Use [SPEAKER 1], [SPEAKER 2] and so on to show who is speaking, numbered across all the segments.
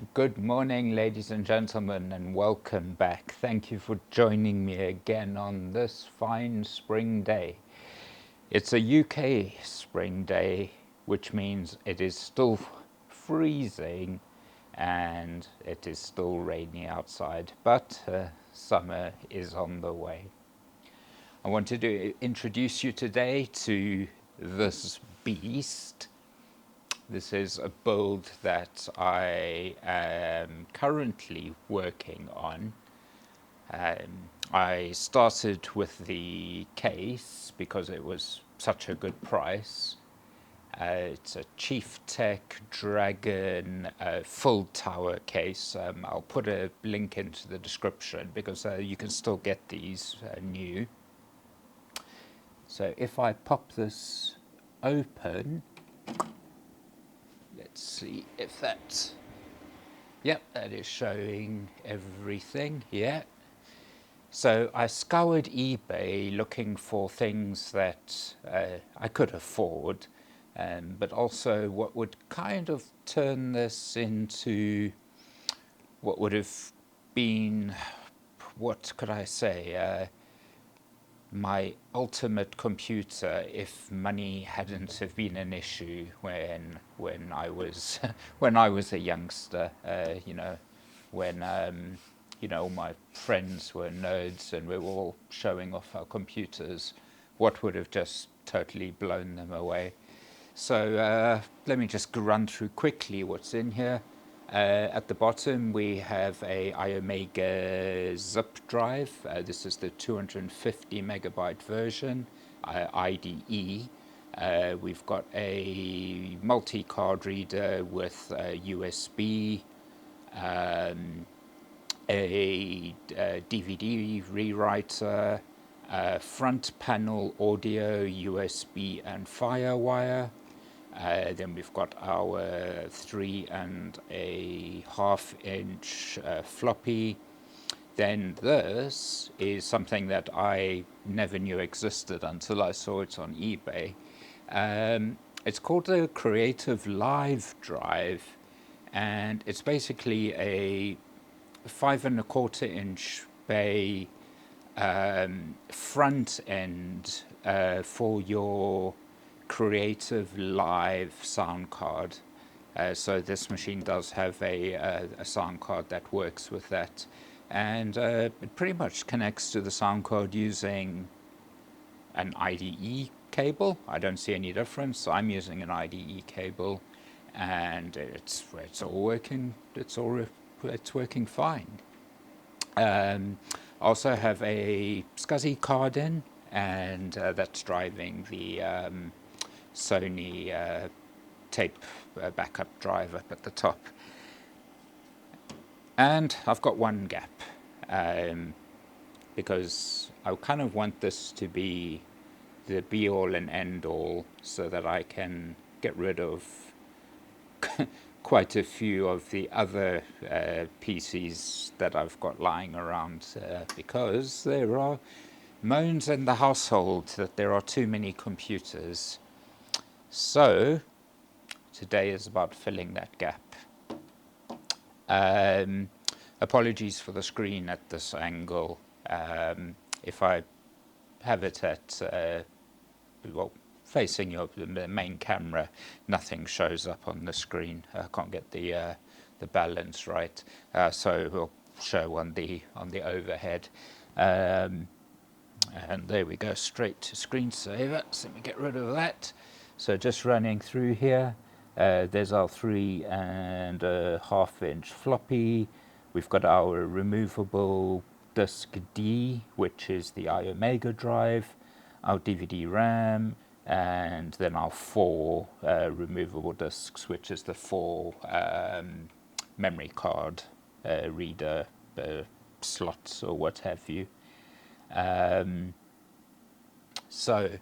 [SPEAKER 1] Good morning, ladies and gentlemen, and welcome back. Thank you for joining me again on this fine spring day. It's a UK spring day, which means it is still freezing and it is still rainy outside, but summer is on the way. I wanted to introduce you today to this beast. This is a build that I am currently working on. I started with the case because it was such a good price. It's a Chief Tech Dragon full tower case. I'll put a link into the description because you can still get these new. So if I pop this open, let's see if that's, yep, that is showing everything, yeah. So I scoured eBay looking for things that I could afford, but also what would kind of turn this into what would have been, what could I say, my ultimate computer if money hadn't have been an issue when I was when I was a youngster. When all my friends were nerds and we were all showing off our computers, what would have just totally blown them away. So let me just run through quickly what's in here. At the bottom, we have a iOmega zip drive. This is the 250 megabyte version, IDE. We've got a multi-card reader with USB, a DVD rewriter, front panel audio, USB and FireWire. Then we've got our 3.5-inch floppy. Then this is something that I never knew existed until I saw it on eBay. It's called the Creative Live Drive, and it's basically a 5.25-inch bay front end for your Creative Live sound card. So this machine does have a sound card that works with that, and it pretty much connects to the sound card using an IDE cable. I don't see any difference. I'm using an IDE cable, and it's all working. It's working fine. Also have a SCSI card in, and that's driving the Sony tape backup drive up at the top. And I've got one gap because I kind of want this to be the be-all and end-all so that I can get rid of quite a few of the other PCs that I've got lying around because there are moans in the household that there are too many computers. So today is about filling that gap. Apologies for the screen at this angle. If I have it at facing the main camera, nothing shows up on the screen. I can't get the balance right, so we'll show on the overhead. And there we go, straight to screensaver. So let me get rid of that. So just running through here, there's our 3.5-inch floppy. We've got our removable disk D, which is the iOmega drive, our DVD RAM, and then our 4 removable disks, which is the 4 memory card reader slots or what have you. So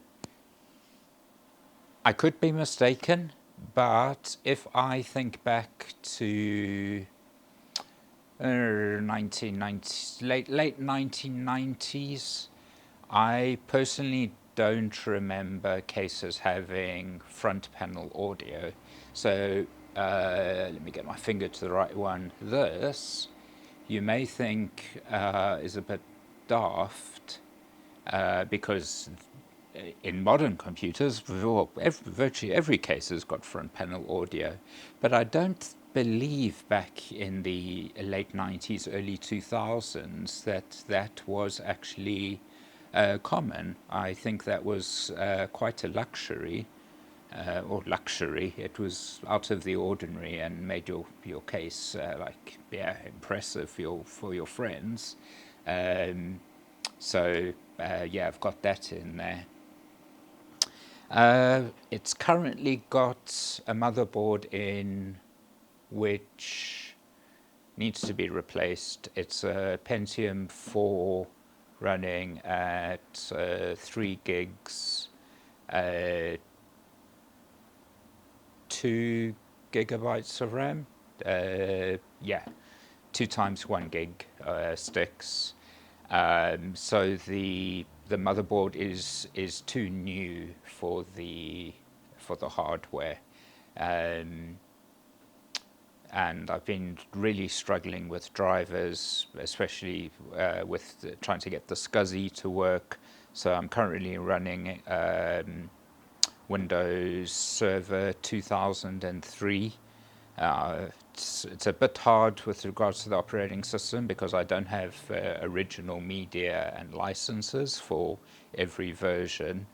[SPEAKER 1] I could be mistaken, but if I think back to 1990s, late 1990s, I personally don't remember cases having front panel audio. So let me get my finger to the right one. This, you may think is a bit daft because in modern computers, virtually every case has got front panel audio. But I don't believe back in the late 90s, early 2000s that was actually common. I think that was quite a luxury. Or luxury. It was out of the ordinary and made your case impressive for your friends. So yeah, I've got that in there. It's currently got a motherboard in which needs to be replaced. It's a Pentium 4 running at 3 gigs, 2 gigabytes of RAM. Yeah, 2 times 1 gig sticks. So the motherboard is too new for the hardware, and I've been really struggling with drivers, especially with trying to get the SCSI to work. So I'm currently running Windows Server 2003. It's a bit hard with regards to the operating system because I don't have original media and licenses for every version.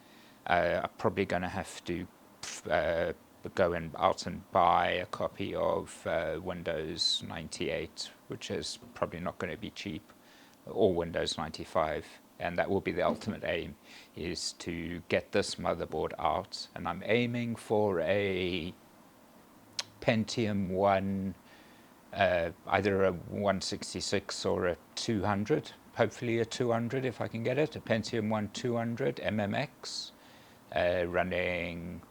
[SPEAKER 1] I'm probably going to have to go out and buy a copy of Windows 98, which is probably not going to be cheap, or Windows 95. And that will be the ultimate aim, is to get this motherboard out. And I'm aiming for a Pentium 1, either a 166 or a 200, hopefully a 200 if I can get it, a Pentium 1 200 MMX running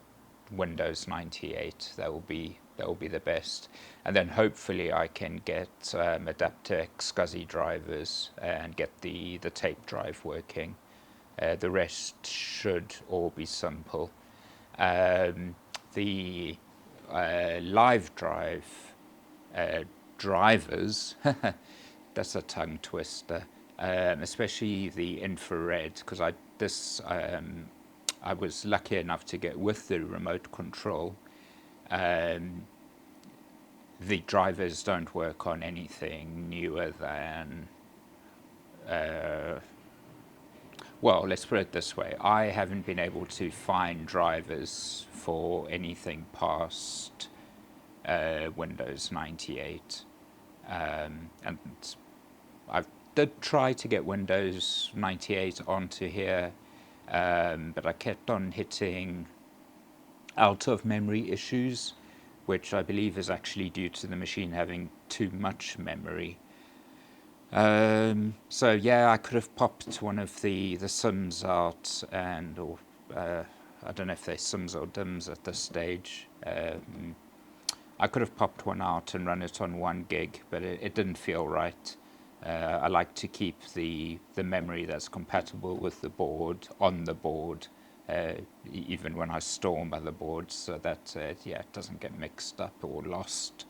[SPEAKER 1] Windows 98. That will be the best. And then hopefully I can get Adaptec SCSI drivers and get the tape drive working. The rest should all be simple. The live drive drivers, that's a tongue twister, especially the infrared, because I was lucky enough to get with the remote control. The drivers don't work on anything newer than well, let's put it this way. I haven't been able to find drivers for anything past Windows 98. And I did try to get Windows 98 onto here, but I kept on hitting out of memory issues, which I believe is actually due to the machine having too much memory. So yeah, I could have popped one of the Sims out, or I don't know if they're Sims or DIMMs at this stage. I could have popped one out and run it on 1 gig, but it didn't feel right. I like to keep the memory that's compatible with the board on the board, even when I store motherboards, so that it doesn't get mixed up or lost.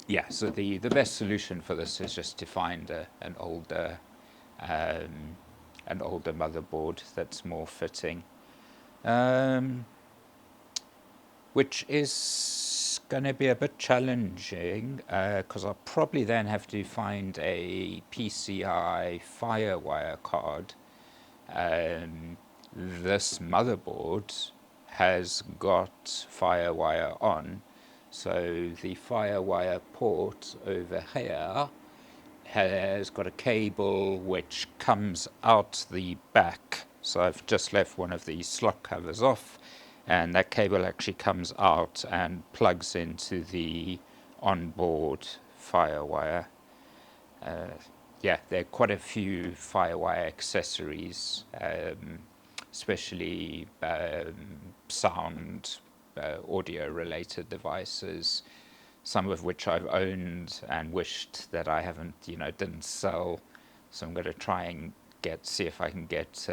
[SPEAKER 1] Yeah, so the best solution for this is just to find an older motherboard that's more fitting, which is going to be a bit challenging because I'll probably then have to find a PCI FireWire card. This motherboard has got FireWire on, so the FireWire port over here has got a cable which comes out the back. So I've just left one of the slot covers off, and that cable actually comes out and plugs into the onboard FireWire. Yeah, there are quite a few FireWire accessories, especially sound, audio-related devices, some of which I've owned and wished that I didn't sell. So I'm going to try and see if I can get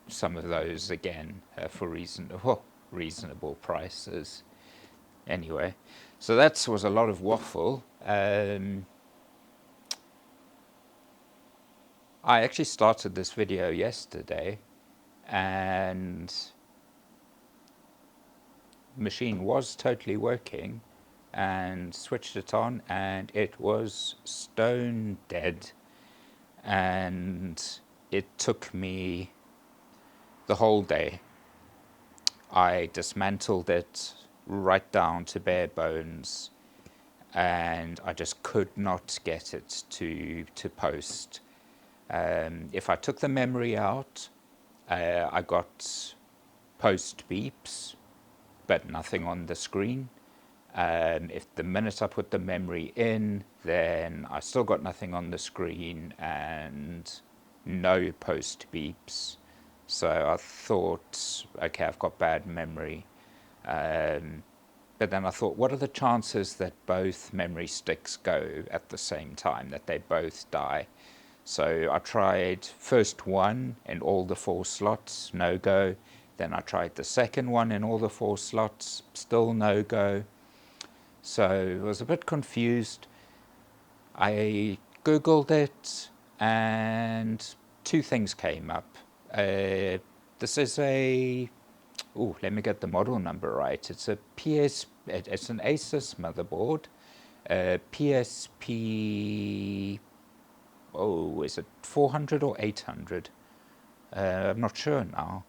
[SPEAKER 1] some of those again for reasonable prices. Anyway, so that was a lot of waffle. I actually started this video yesterday, and the machine was totally working, and switched it on, and it was stone dead. And it took me the whole day. I dismantled it right down to bare bones, and I just could not get it to post. If I took the memory out, I got post beeps, but nothing on the screen. If the minute I put the memory in, then I still got nothing on the screen and no post beeps. So I thought, okay, I've got bad memory. But then I thought, what are the chances that both memory sticks go at the same time, that they both die? So I tried first one in all the 4 slots, no go. Then I tried the second one in all the 4 slots, still no go. So I was a bit confused. I Googled it, and 2 things came up. This is a, let me get the model number right. It's an Asus motherboard, PSP, is it 400 or 800? I'm not sure now.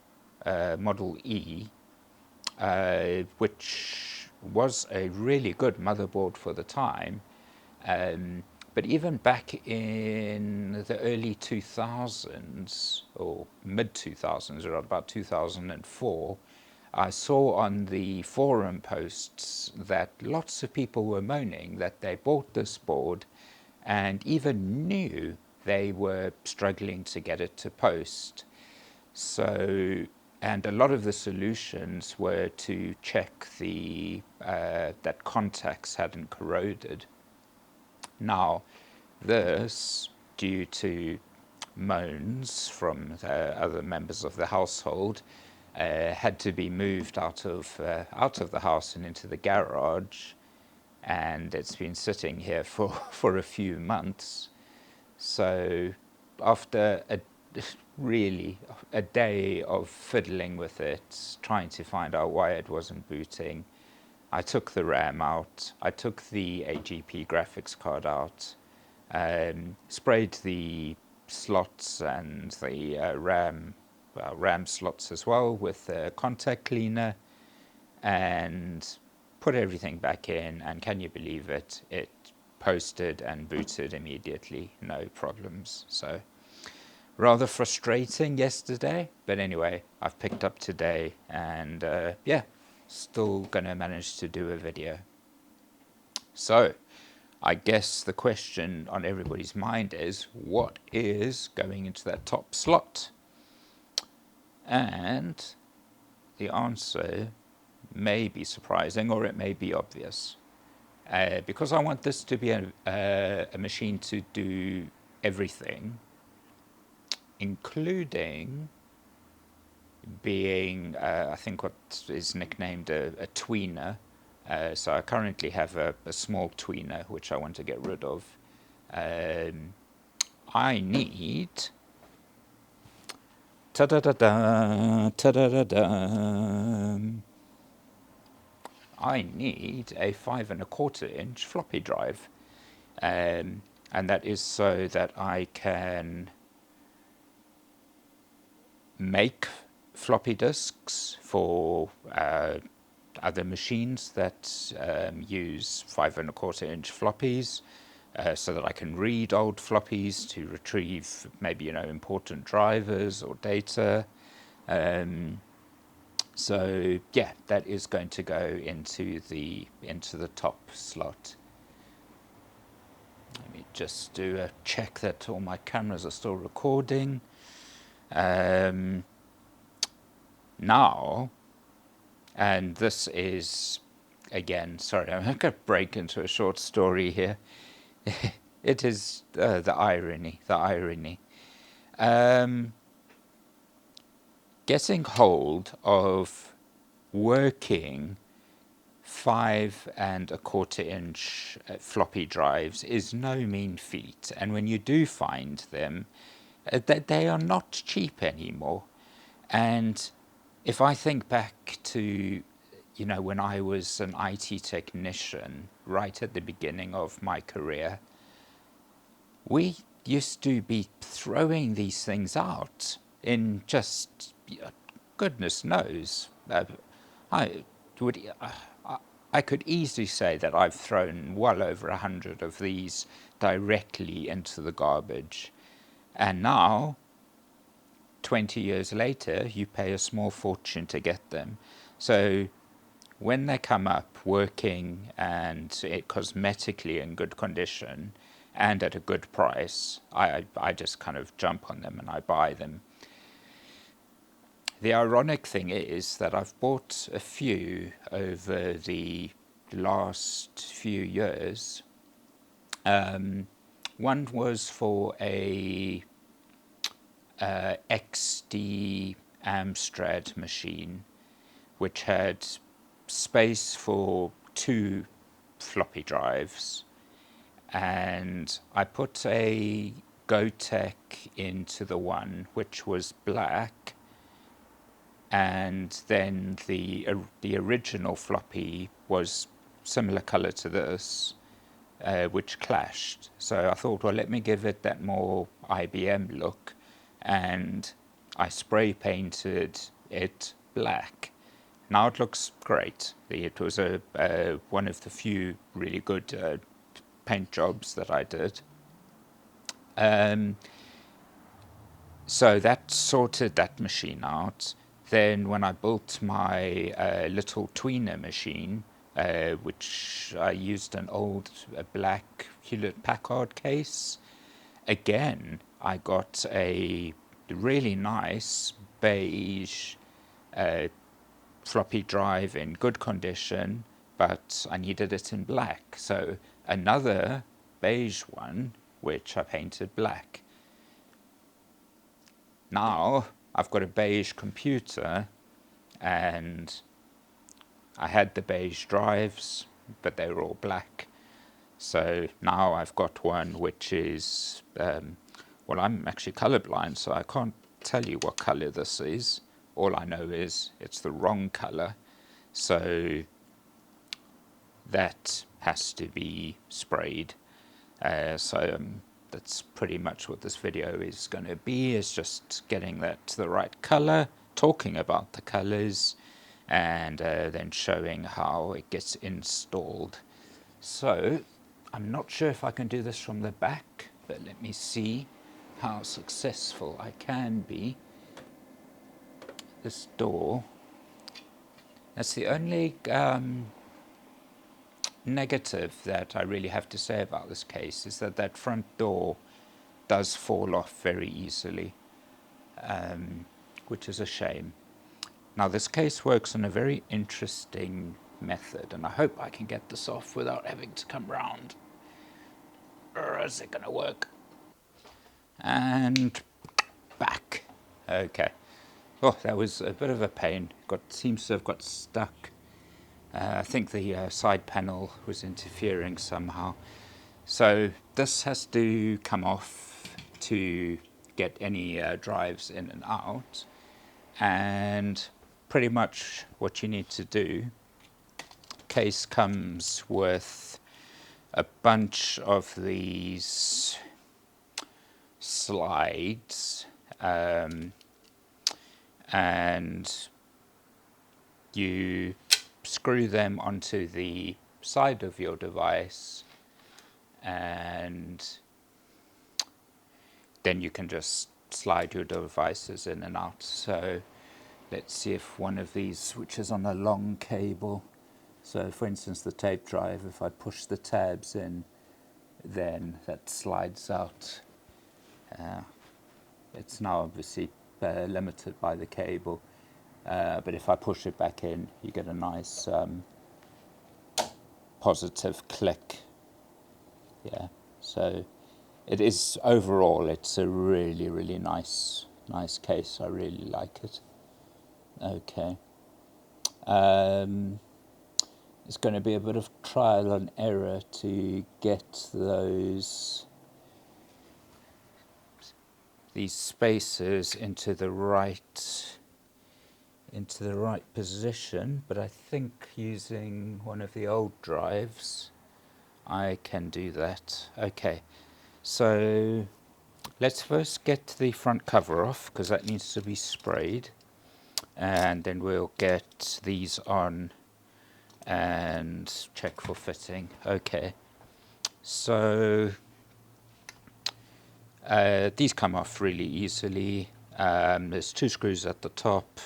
[SPEAKER 1] Model E, which was a really good motherboard for the time. But even back in the early 2000s, or mid 2000s, or about 2004, I saw on the forum posts that lots of people were moaning that they bought this board and even knew they were struggling to get it to post. So, and a lot of the solutions were to check that contacts hadn't corroded. Now, this, due to moans from other members of the household, had to be moved out of the house and into the garage, and it's been sitting here for a few months. So after really a day of fiddling with it, trying to find out why it wasn't booting, I took the RAM out, I took the AGP graphics card out, sprayed the slots and the RAM slots as well with a contact cleaner, and put everything back in, and can you believe it? It posted and booted immediately, no problems. So rather frustrating yesterday, but anyway, I've picked up today, and yeah, still gonna manage to do a video. So I guess the question on everybody's mind is, what is going into that top slot? And the answer may be surprising, or it may be obvious. Because I want this to be a machine to do everything, including being, I think, what is nicknamed a tweener. So I currently have a small tweener, which I want to get rid of. I need, I need a 5¼ inch floppy drive. And that is so that I can make floppy disks for other machines that use 5¼ inch floppies, so that I can read old floppies to retrieve maybe important drivers or data. So yeah, that is going to go into the top slot. Let me just do a check that all my cameras are still recording. Now, and this is, again, sorry, I'm going to break into a short story here. It is the irony. Getting hold of working 5.25-inch floppy drives is no mean feat, and when you do find them, they are not cheap anymore. And if I think back to, when I was an IT technician, right at the beginning of my career, we used to be throwing these things out in just, goodness knows. I would, I could easily say that I've thrown well over 100 of these directly into the garbage. And now, 20 years later, you pay a small fortune to get them. So when they come up working and cosmetically in good condition and at a good price, I just kind of jump on them and I buy them. The ironic thing is that I've bought a few over the last few years. One was for a XD Amstrad machine, which had space for 2 floppy drives, and I put a Gotek into the one which was black, and then the original floppy was similar color to this, which clashed. So I thought, well, let me give it that more IBM look, and I spray painted it black. Now it looks great. It was one of the few really good paint jobs that I did. So that sorted that machine out. Then when I built my little tweener machine, which I used an old black Hewlett-Packard case, again, I got a really nice beige floppy drive in good condition, but I needed it in black. So another beige one, which I painted black. Now I've got a beige computer, and I had the beige drives, but they were all black. So now I've got one which is, well, I'm actually colorblind, so I can't tell you what color this is. All I know is it's the wrong color. So that has to be sprayed. That's pretty much what this video is going to be, is just getting that to the right color, talking about the colors, and then showing how it gets installed. So I'm not sure if I can do this from the back, but let me see how successful I can be. This door, that's the only negative that I really have to say about this case, is that that front door does fall off very easily, which is a shame. Now this case works on a very interesting method, and I hope I can get this off without having to come round. Or is it going to work? And back. Okay. Oh, that was a bit of a pain. Seems to have got stuck. I think the side panel was interfering somehow. So this has to come off to get any drives in and out. And pretty much what you need to do, case comes with a bunch of these slides, and you screw them onto the side of your device, and then you can just slide your devices in and out. So let's see if one of these, which is on a long cable, so for instance the tape drive, if I push the tabs in, then that slides out. It's now obviously limited by the cable, but if I push it back in, you get a nice positive click. Yeah, so it is, overall it's a really nice case. I really like it. Okay. It's going to be a bit of trial and error to get these spacers into the right position, but I think using one of the old drives I can do that. Okay, so let's first get the front cover off because that needs to be sprayed, and then we'll get these on and check for fitting. Okay, so these come off really easily. There's 2 screws at the top,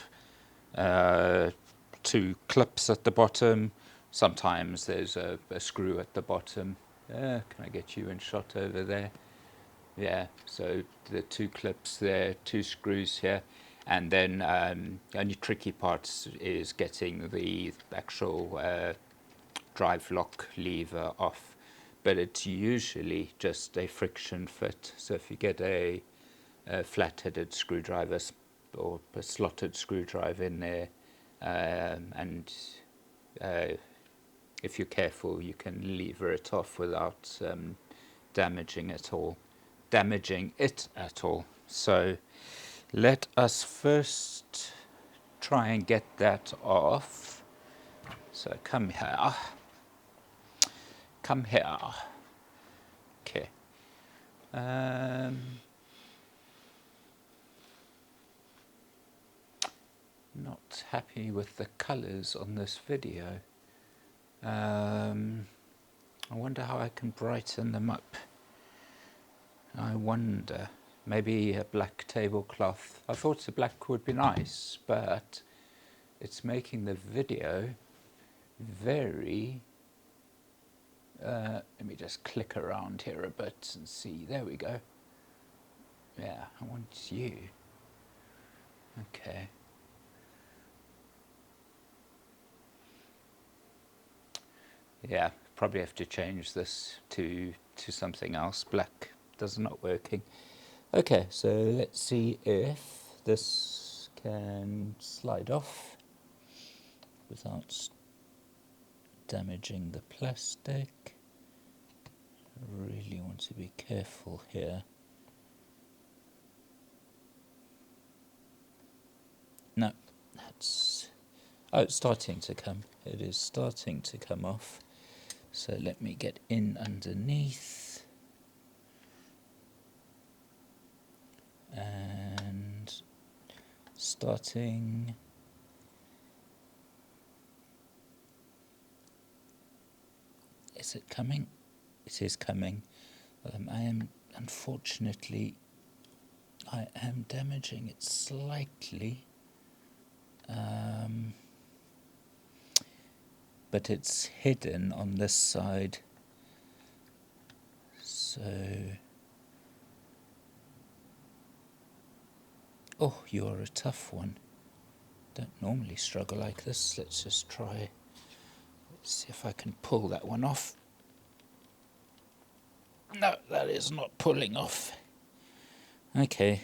[SPEAKER 1] 2 clips at the bottom. Sometimes there's a screw at the bottom. Can I get you in shot over there? Yeah, so the 2 clips there, 2 screws here, and then the only tricky part is getting the actual drive lock lever off, but it's usually just a friction fit. So if you get a flat-headed screwdriver or a slotted screwdriver in there, and if you're careful, you can lever it off without damaging it at all. So let us first try and get that off. So come here. Okay. Not happy with the colors on this video. I wonder how I can brighten them up. I wonder, maybe a black tablecloth. I thought the black would be nice, but it's making the video very... let me just click around here a bit and see. There we go. Yeah, I want you. Okay. Yeah, probably have to change this to something else. Black does not working. Okay, so let's see if this can slide off without damaging the plastic. I really want to be careful here. No, that's... oh, it's starting to come. It is starting to come off. So let me get in underneath. And starting... is it coming? It is coming. I am, unfortunately, I am damaging it slightly. But it's hidden on this side. So... oh, you're a tough one. Don't normally struggle like this. Let's just try. Let's see if I can pull that one off. No, that is not pulling off. Okay.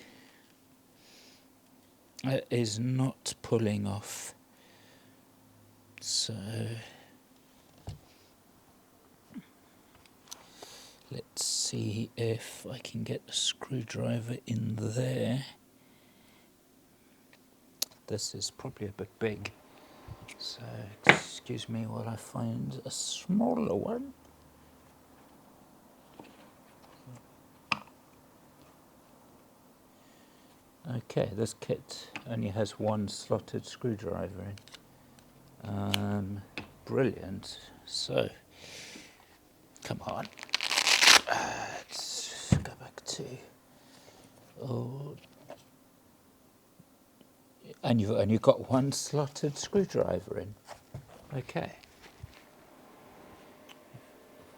[SPEAKER 1] It is not pulling off. So... let's see if I can get a screwdriver in there. This is probably a bit big, so excuse me while I find a smaller one. Okay, this kit only has 1 slotted screwdriver in. Brilliant. So, come on. Let's go back to... oh... and you've only got 1 slotted screwdriver in. Okay.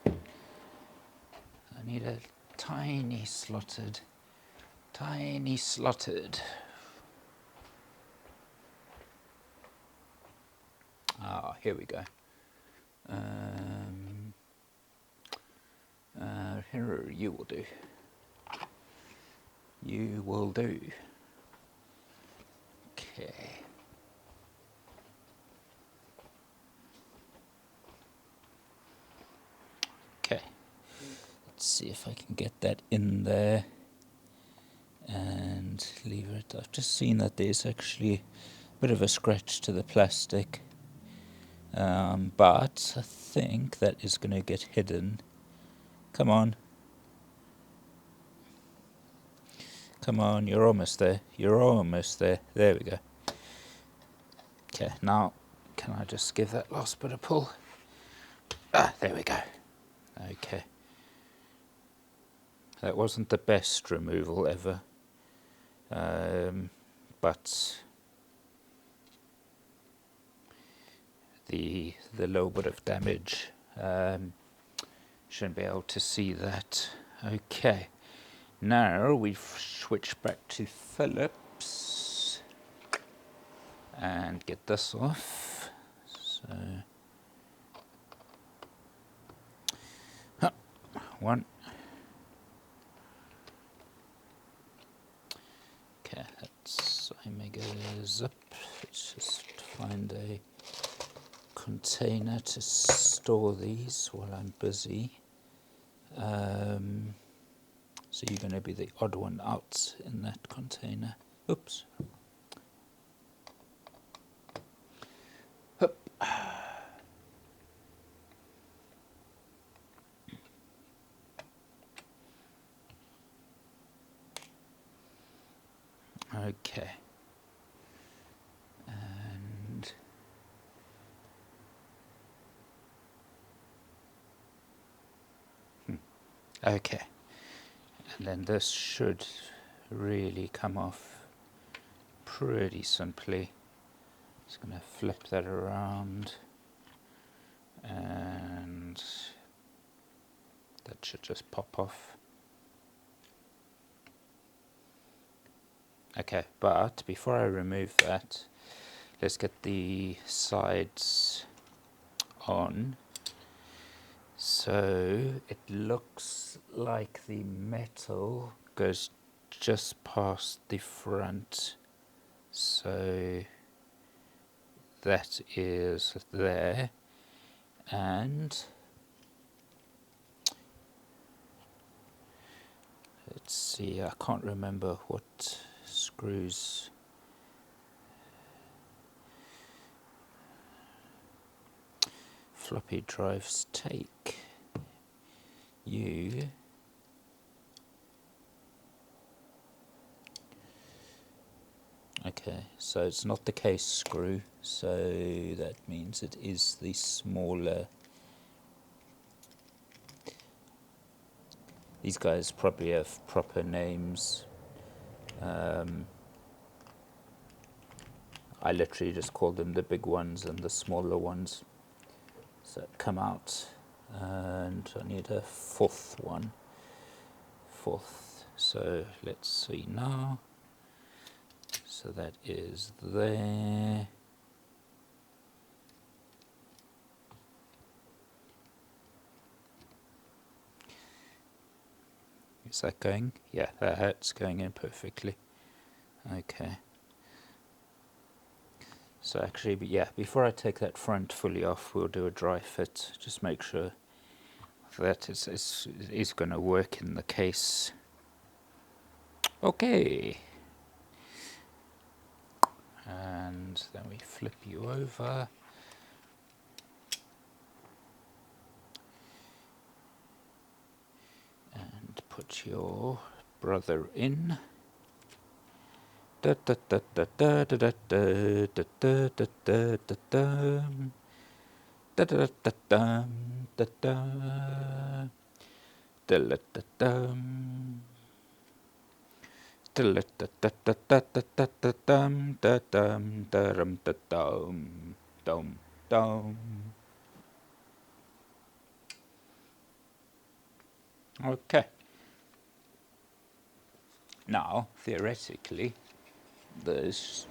[SPEAKER 1] I need a tiny slotted. Ah, here we go. Here, you will do. You will do. Okay. Let's see if I can get that in there and leave it. I've just seen that there's actually a bit of a scratch to the plastic, but I think that is going to get hidden. Come on. Come on, you're almost there. You're almost there. There we go. Okay, now can I just give that last bit of pull? Ah, there we go. Okay. That wasn't the best removal ever, but the little bit of damage shouldn't be able to see that. Okay, now we've switched back to Phillips and get this off. So, one. Okay, that's Omega's up. Let's just find a container to store these while I'm busy. So you're going to be the odd one out in that container. Oops. Hup. Okay. And okay. And then this should really come off pretty simply. Just going to flip that around and that should just pop off. Okay, but before I remove that, let's get the sides on. So it looks like the metal goes just past the front, so that is there, and let's see, I can't remember what screws floppy drives take. Okay, so it's not the case screw, so that means it is the smaller. These guys probably have proper names. I literally just call them the big ones and the smaller ones. So come out, and I need a fourth one. So let's see now. So that is there. Is that going? Yeah, that's going in perfectly. Okay. So actually, yeah, before I take that front fully off, we'll do a dry fit. Just make sure that is going to work in the case. Okay. And then we flip you over. And put your brother in. Da da da da da da da da da da da da da da. Da da da da da da da da da da. Okay. Now, theoretically, there's...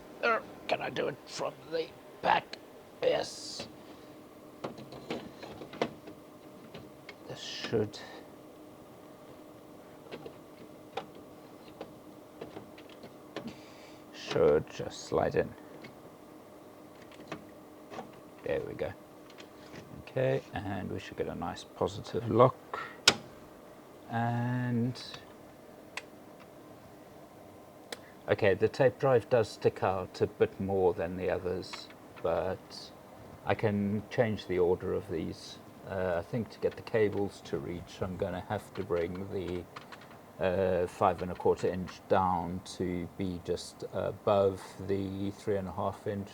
[SPEAKER 1] can I do it from the back? Yes. This should... just slide in. There we go. Okay, and we should get a nice positive lock. And okay, the tape drive does stick out a bit more than the others, but I can change the order of these. I think to get the cables to reach, I'm going to have to bring the 5¼ inch down to be just above the 3½ inch.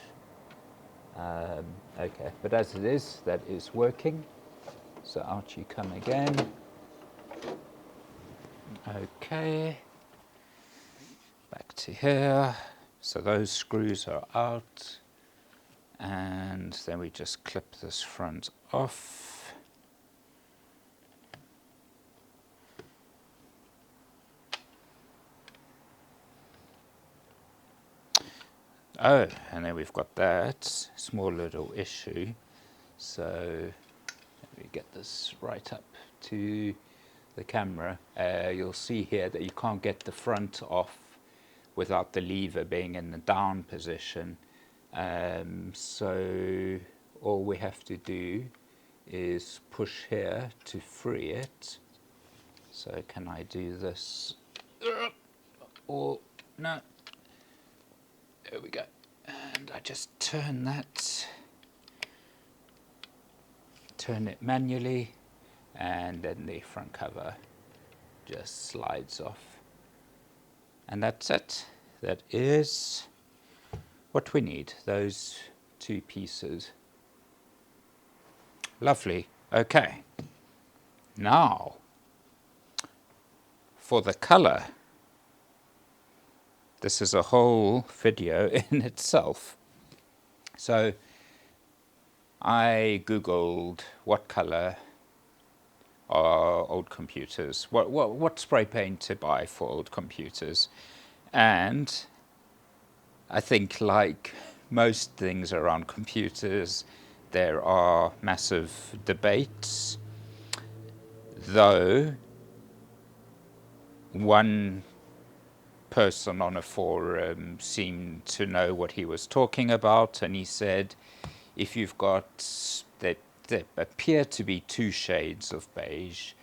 [SPEAKER 1] Okay, but as it is, that is working. So out you come again. Okay, back to here. So those screws are out. And then we just clip this front off. Oh, and then we've got that small little issue. So let me get this right up to the camera. You'll see here that you can't get the front off without the lever being in the down position. So all we have to do is push here to free it. So can I do this? Or no. There we go. And I just turn it manually, and then the front cover just slides off. And that's it. That is what we need, those two pieces. Lovely. Okay. Now, for the color. This is a whole video in itself. So I Googled what color are old computers, what spray paint to buy for old computers. And I think, like most things around computers, there are massive debates, though one person on a forum seemed to know what he was talking about, and he said if you've got that appear to be two shades of beige,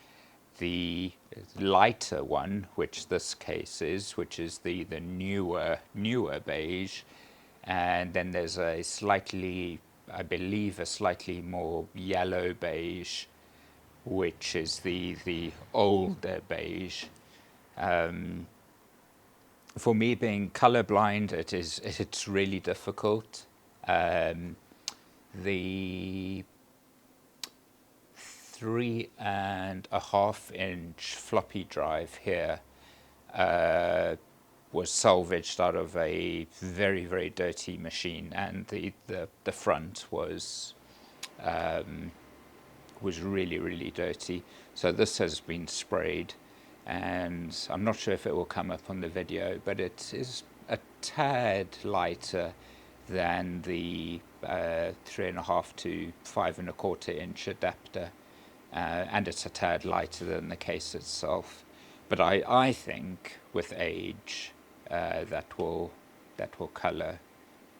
[SPEAKER 1] the lighter one, which this case is, which is the newer beige, and then there's a slightly, I believe, a slightly more yellow beige, which is the older beige. For me, being colorblind, it's really difficult. The 3½ inch floppy drive here was salvaged out of a very, very dirty machine, and the front was really, really dirty. So this has been sprayed, and I'm not sure if it will come up on the video, but it is a tad lighter than the 3½ to 5¼ inch adapter, and it's a tad lighter than the case itself. But I think with age that will color,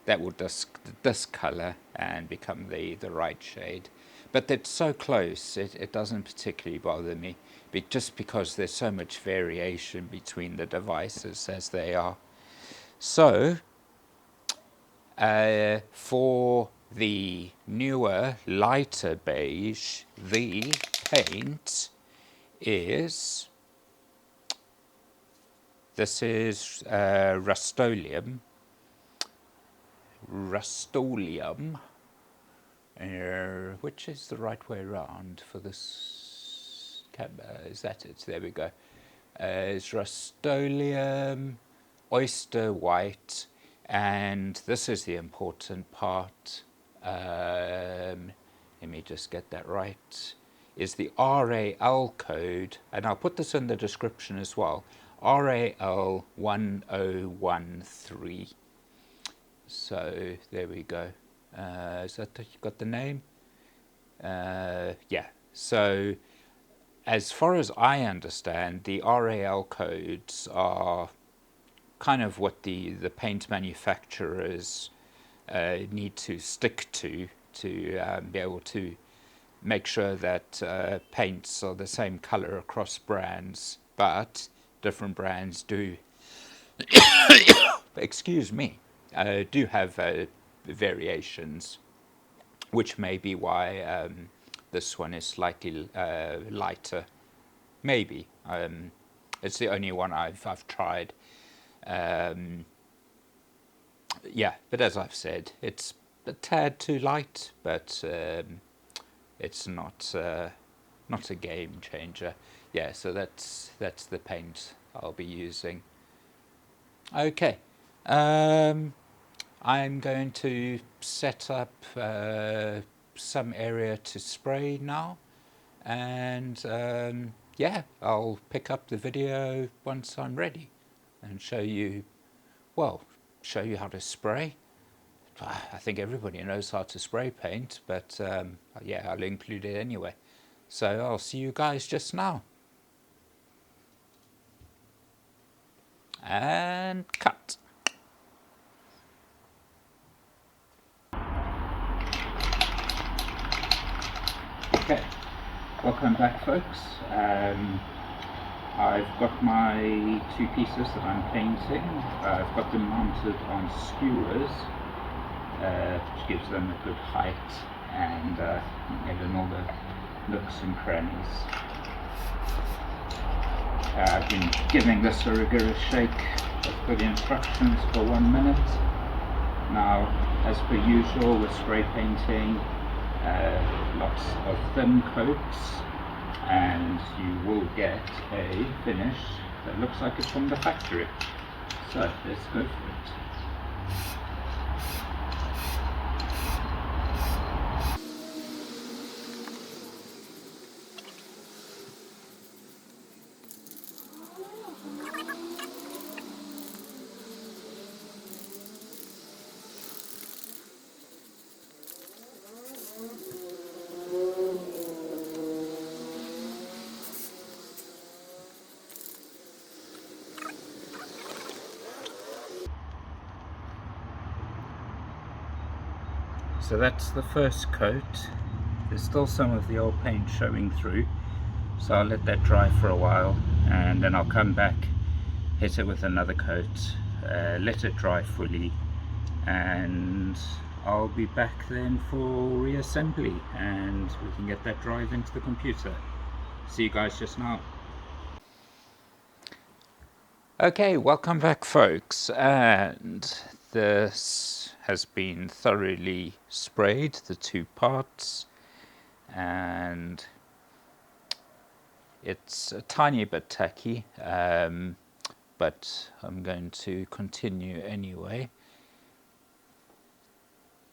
[SPEAKER 1] that will discolor and become the right shade. But it's so close, it doesn't particularly bother me, just because there's so much variation between the devices as they are. So, for the newer, lighter beige, the paint is, this is Rust-Oleum, which is the right way around for this camera. Is that it? There we go. It's Rust-Oleum, oyster white, and this is the important part. Let me just get that right. Is the RAL code, and I'll put this in the description as well. RAL 1013. So there we go. Is that you got the name? Yeah. So as far as I understand, the RAL codes are kind of what the paint manufacturers need to stick to be able to make sure that paints are the same color across brands, but different brands do, excuse me, do have variations, which may be why this one is slightly lighter. Maybe. It's the only one I've tried. Yeah, but as I've said, it's a tad too light, but it's not not a game changer. Yeah, so that's the paint I'll be using. Okay, I'm going to set up some area to spray now, and yeah, I'll pick up the video once I'm ready and show you, well, show you how to spray. I think everybody knows how to spray paint, but yeah, I'll include it anyway. So I'll see you guys just now. And cut. Okay, welcome back, folks. I've got my two pieces that I'm painting. I've got them mounted on skewers, which gives them a good height and given all the nooks and crannies. I've been giving this a rigorous shake as per the instructions for 1 minute. Now, as per usual with spray painting, lots of thin coats, and you will get a finish that looks like it's from the factory. So let's go for it. So that's the first coat. There's still some of the old paint showing through, so I'll let that dry for a while, and then I'll come back, hit it with another coat, let it dry fully, and I'll be back then for reassembly, and we can get that drive into the computer. See you guys just now. Okay, welcome back, folks, and this has been thoroughly sprayed, the two parts, and it's a tiny bit tacky, but I'm going to continue anyway.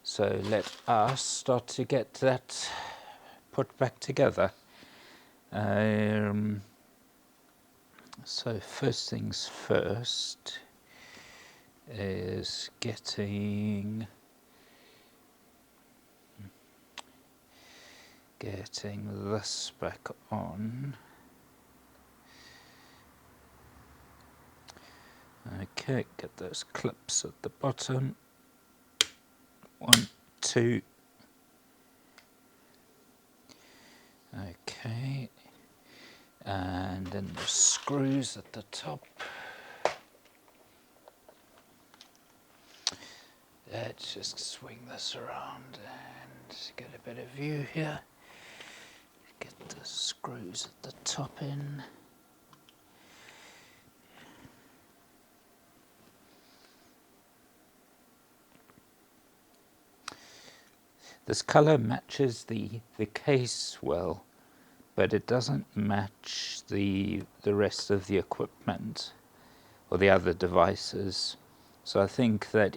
[SPEAKER 1] So let us start to get that put back together. So first things first is getting this back on. Okay, get those clips at the bottom. 1, 2. Okay, and then the screws at the top. Let's just swing this around and get a better view here. Get the screws at the top in. This color matches the case well, but it doesn't match the rest of the equipment or the other devices. So I think that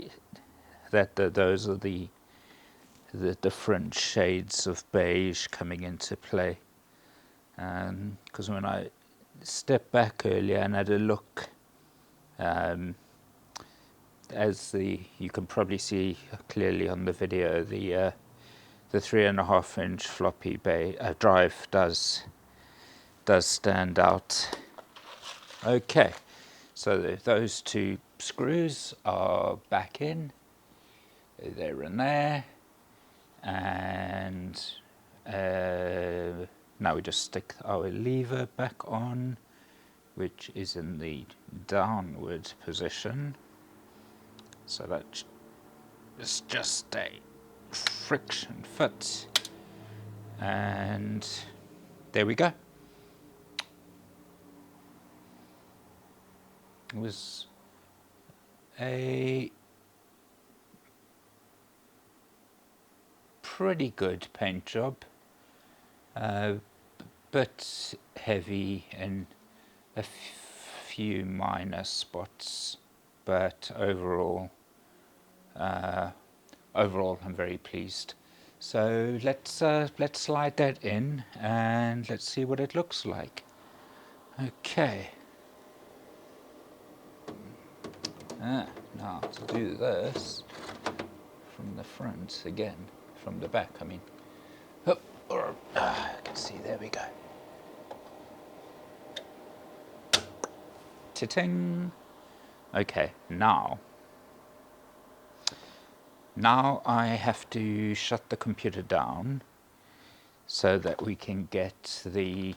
[SPEAKER 1] those are the different shades of beige coming into play. Because when I stepped back earlier and had a look, as you can probably see clearly on the video, the 3.5-inch floppy drive does stand out. Okay, so those two screws are back in. They're in there, and Now we just stick our lever back on, which is in the downward position. So that is just a friction fit. And there we go. It was a pretty good paint job, bit heavy in a few minor spots, but overall I'm very pleased. So let's slide that in and let's see what it looks like. Okay. Now to do this from the front again, from the back I mean. Oh, you can see, there we go. Ta-ting! Okay, now I have to shut the computer down so that we can get the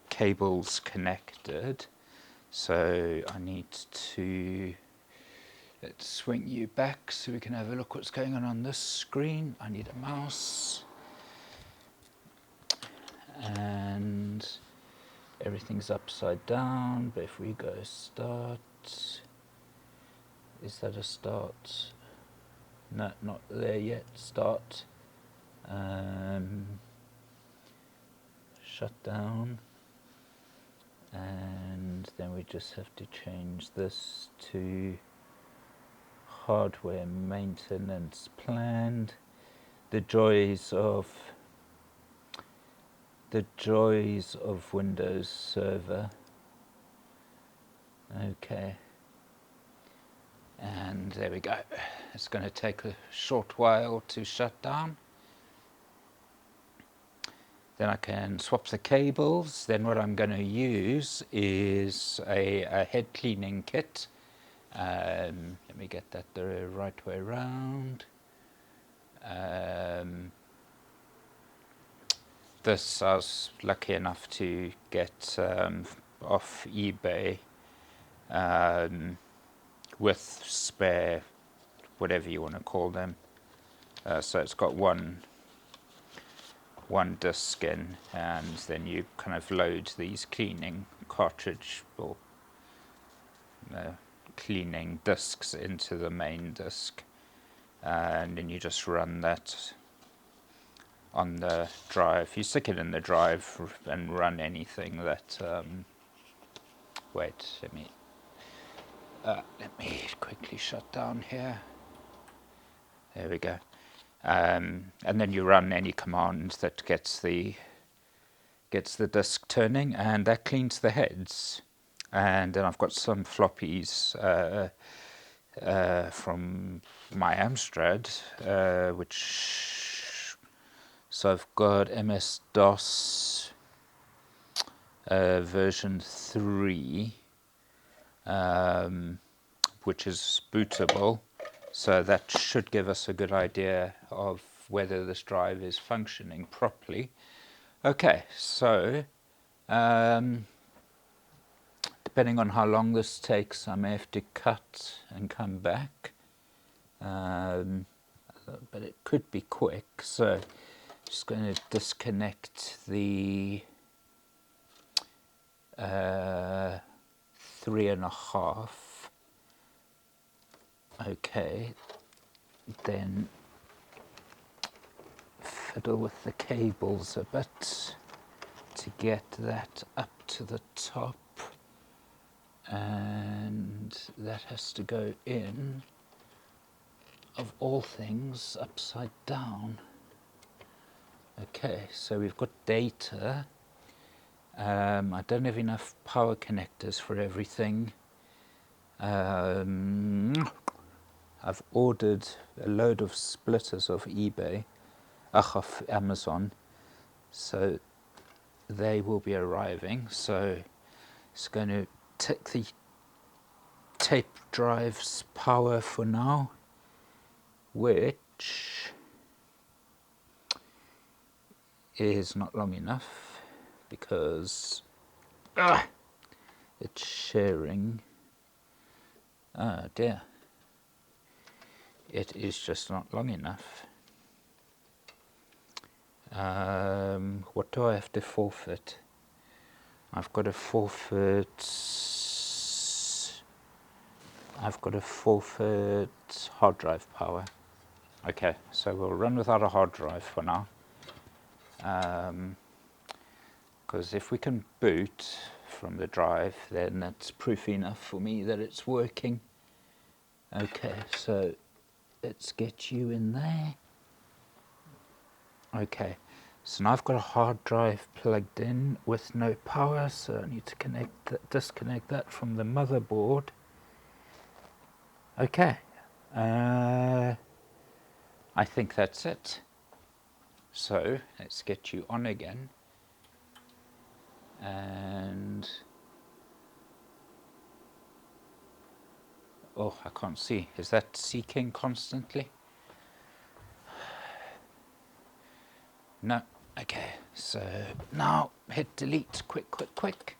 [SPEAKER 1] cables connected. So I need to, let's swing you back so we can have a look what's going on this screen. I need a mouse. And everything's upside down, but if we go start, is that a start? No, not there yet. Start. Shut down. And then we just have to change this to hardware maintenance planned. The joys of Windows Server. Okay. And there we go. It's going to take a short while to shut down. Then I can swap the cables. Then what I'm going to use is a head cleaning kit. Let me get that the right way around. This I was lucky enough to get off eBay with spare, whatever you want to call them. So it's got one disc in, and then you kind of load these cleaning cartridge or cleaning discs into the main disc, and then you just run that on the drive. You stick it in the drive and run anything that wait, let me quickly shut down here. There we go. And then you run any command that gets the disk turning, and that cleans the heads. And then I've got some floppies from my Amstrad, so I've got MS-DOS version 3, which is bootable. So that should give us a good idea of whether this drive is functioning properly. Okay, so depending on how long this takes, I may have to cut and come back. But it could be quick, so just going to disconnect the 3.5. Okay, then fiddle with the cables a bit to get that up to the top, and that has to go in, of all things, upside down. Okay, so we've got data. I don't have enough power connectors for everything. I've ordered a load of splitters off off Amazon, so they will be arriving. So it's going to take the tape drive's power for now, which is not long enough because it's sharing. Oh dear. It is just not long enough. What do I have to forfeit? I've got to forfeit hard drive power. Okay, so we'll run without a hard drive for now. Because if we can boot from the drive, then that's proof enough for me that it's working. Okay, so let's get you in there. Okay, so now I've got a hard drive plugged in with no power, so I need to disconnect that from the motherboard. Okay, I think that's it. So let's get you on again. And oh, I can't see. Is that seeking constantly? No. Okay, so now hit delete. Quick, quick, quick.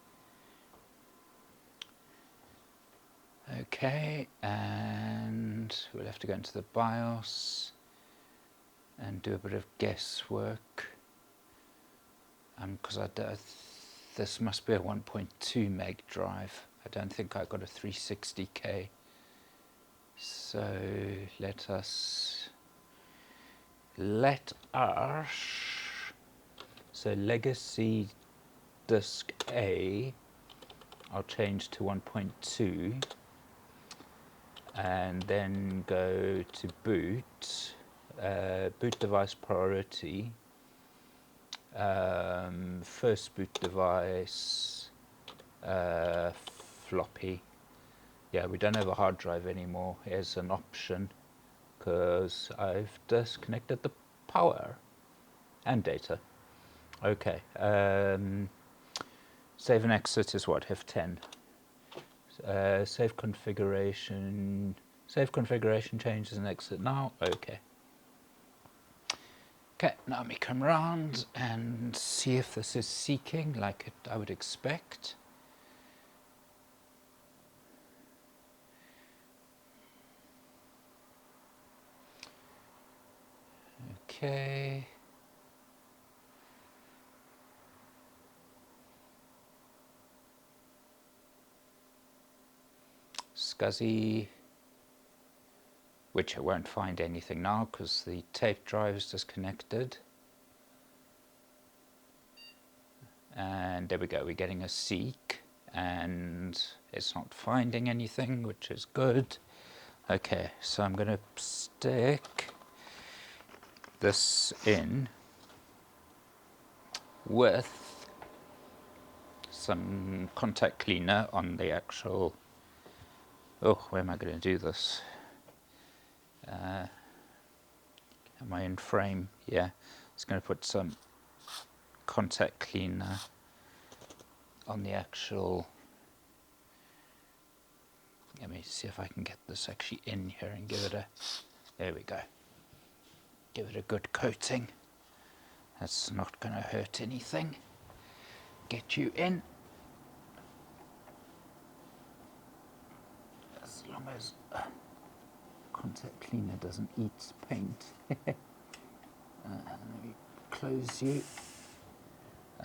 [SPEAKER 1] Okay, and we'll have to go into the BIOS and do a bit of guesswork. Because this must be a 1.2 meg drive. I don't think I got a 360k. So let us. So legacy disk A, I'll change to 1.2, and then go to boot, boot device priority, first boot device, floppy. Yeah, we don't have a hard drive anymore as an option because I've disconnected the power and data. Okay, save and exit is what, F10. Save configuration changes and exit now. Okay. Okay, now let me come around and see if this is seeking like I would expect. Okay. SCSI, which I won't find anything now because the tape drive is disconnected. And there we go, we're getting a seek and it's not finding anything, which is good. Okay, so I'm going to stick this in with some contact cleaner on the actual. Oh, where am I going to do this? Am I in frame? Yeah, it's going to put some contact cleaner on the actual. Let me see if I can get this actually in here and give it a. There we go. Give it a good coating. That's not going to hurt anything. Get you in. As long as contact cleaner doesn't eat paint. Let me close you.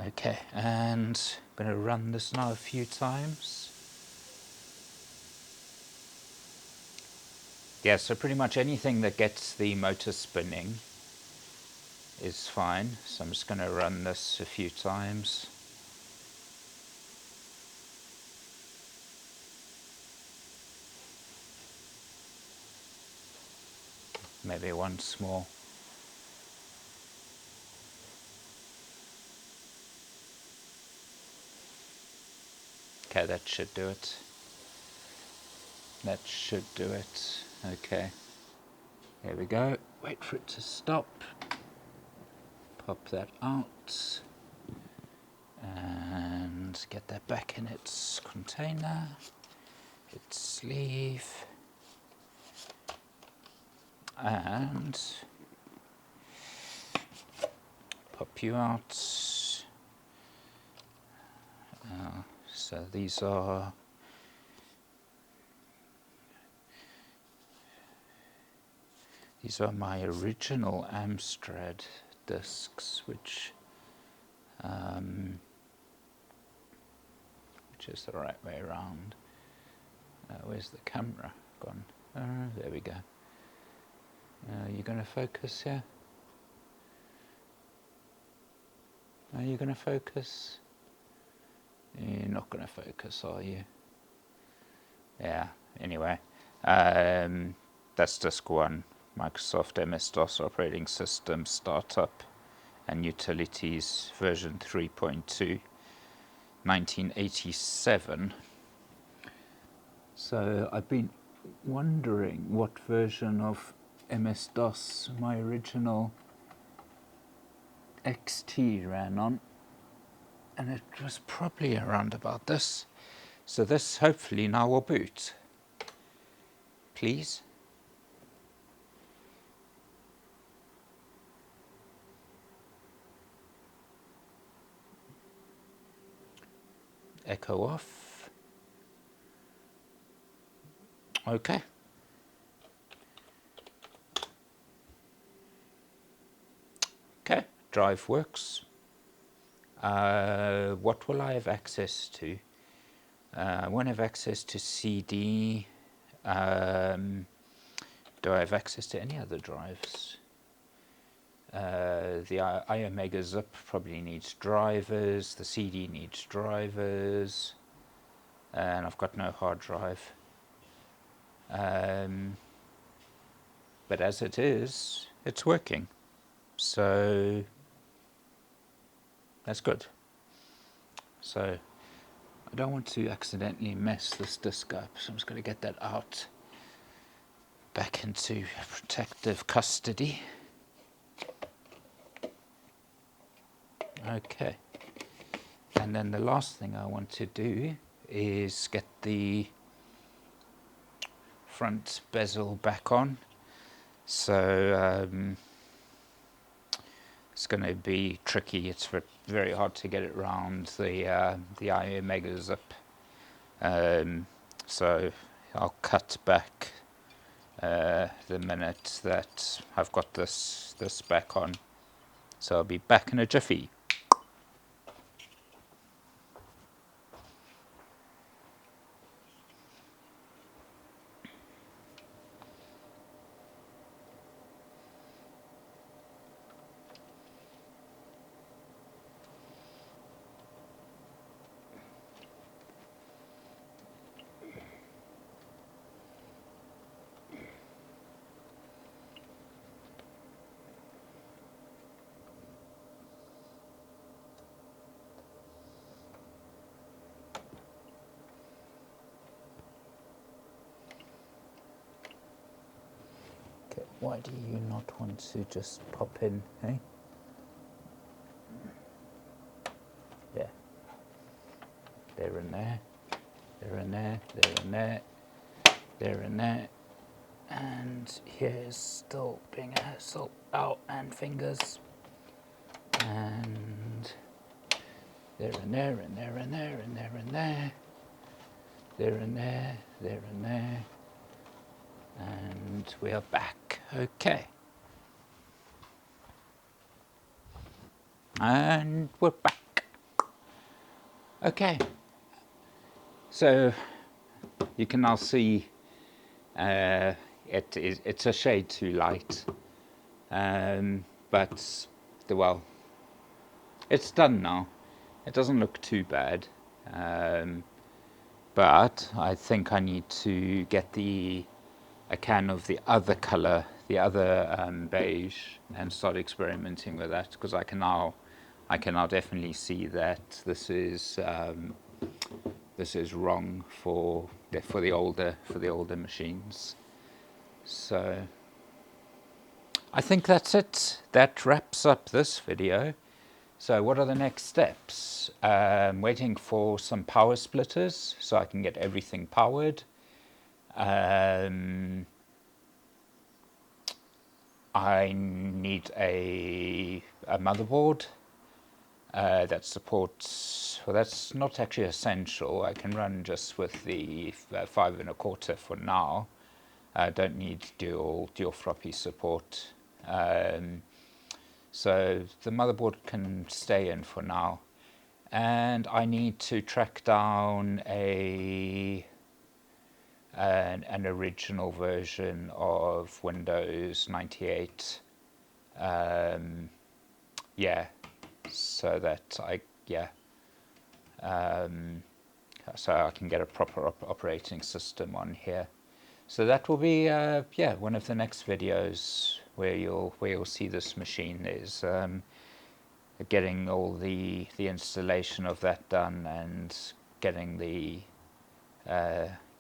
[SPEAKER 1] Okay, and I'm going to run this now a few times. Yeah, so pretty much anything that gets the motor spinning is fine. So I'm just going to run this a few times. Maybe once more. Okay, that should do it. That should do it. Okay. There we go. Wait for it to stop. Pop that out. And get that back in its container. Its sleeve. And pop you out. So these are my original Amstrad discs, which is the right way around. Where's the camera gone? There we go. You going to focus here? Are you going to focus? You're not going to focus, are you? Yeah, anyway. That's disk 1, Microsoft MS-DOS operating system startup and utilities version 3.2, 1987. So I've been wondering what version of MS-DOS my original XT ran on, and it was probably around about this. So this hopefully now will boot. Please. Echo off. Okay. Okay, drive works. What will I have access to? I won't have access to CD. Do I have access to any other drives? The iOmega zip probably needs drivers. The CD needs drivers. And I've got no hard drive. But as it is, it's working. So that's good. So I don't want to accidentally mess this disk up, so I'm just going to get that out back into protective custody. Okay. And then the last thing I want to do is get the front bezel back on. So it's going to be tricky. It's very hard to get it around the iOmega zip. So I'll cut back the minute that I've got this back on. So I'll be back in a jiffy. Okay, why do you not want to just pop in, eh? Yeah. There and there. There and there. There and there. There and there. And here's still being a hassle. Ow, and fingers. And there and there and there and there and there and there. There and there, there and there. And we are back. Okay. And we're back. Okay. So you can now see it's a shade too light. But well, it's done now. It doesn't look too bad. But I think I need to get a can of the other color, the other beige, and start experimenting with that, because I can now definitely see that this is wrong for the older machines. So I think that's it. That wraps up this video. So what are the next steps? Waiting for some power splitters so I can get everything powered. I need a motherboard that supports, well, that's not actually essential. I can run just with the 5 1/4 for now. I don't need dual floppy support. So the motherboard can stay in for now. And I need to track down an original version of Windows 98. Yeah, so that so I can get a proper operating system on here. So that will be one of the next videos where you'll see this machine is getting all the installation of that done and getting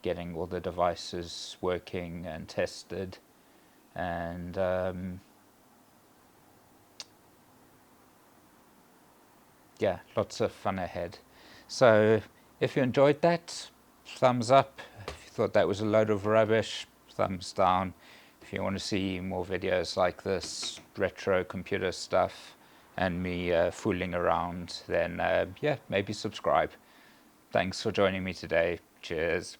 [SPEAKER 1] getting all the devices working and tested, and yeah, lots of fun ahead. So if you enjoyed that, thumbs up. If you thought that was a load of rubbish, thumbs down. If you want to see more videos like this, retro computer stuff, and me fooling around, then yeah, maybe subscribe. Thanks for joining me today. Cheers.